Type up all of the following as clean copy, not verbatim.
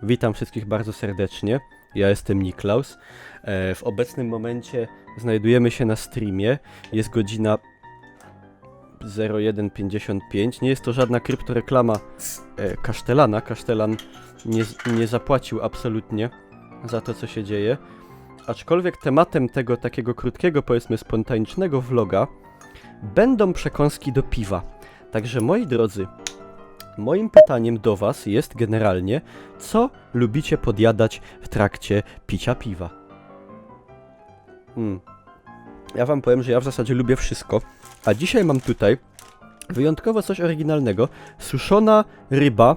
Witam wszystkich bardzo serdecznie. Ja jestem Niklaus. W obecnym momencie znajdujemy się na streamie. Jest godzina 01:55. Nie jest to żadna kryptoreklama Kasztelana. Kasztelan nie zapłacił absolutnie za to, co się dzieje. Aczkolwiek tematem tego takiego krótkiego, powiedzmy spontanicznego vloga będą przekąski do piwa. Także moi drodzy, moim pytaniem do was jest generalnie, co lubicie podjadać w trakcie picia piwa? Ja wam powiem, że ja w zasadzie lubię wszystko, a dzisiaj mam tutaj wyjątkowo coś oryginalnego. Suszona ryba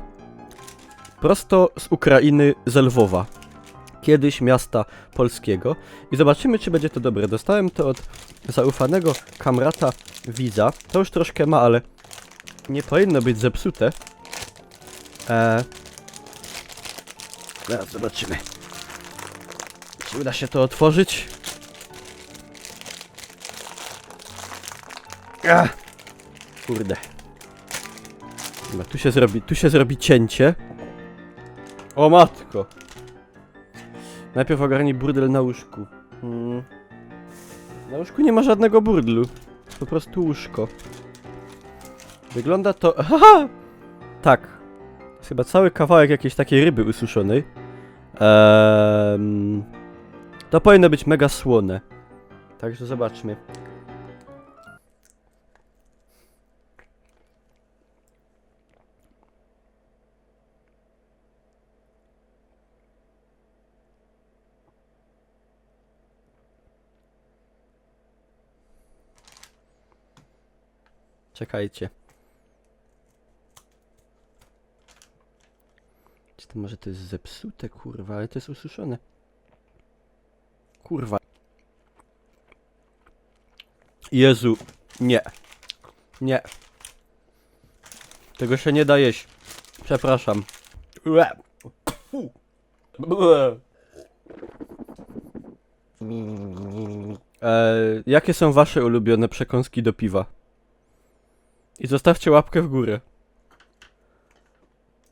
prosto z Ukrainy, z Lwowa. Kiedyś miasta polskiego. I zobaczymy, czy będzie to dobre. Dostałem to od zaufanego kamrata widza. To już troszkę ma, ale nie powinno być zepsute. Zaraz zobaczymy, czy uda się to otworzyć. Kurde. Dobra, tu się zrobi cięcie. O matko. Najpierw ogarnij burdel na łóżku. Na łóżku nie ma żadnego burdelu. Jest po prostu łóżko. Wygląda to... Haha! Tak. Jest chyba cały kawałek jakiejś takiej ryby ususzonej. To powinno być mega słone. Także zobaczmy. Czekajcie. Czy to może to jest zepsute, kurwa, ale to jest ususzone. Kurwa. Jezu, nie. Nie. Tego się nie da jeść. Przepraszam. Jakie są wasze ulubione przekąski do piwa? I zostawcie łapkę w górę.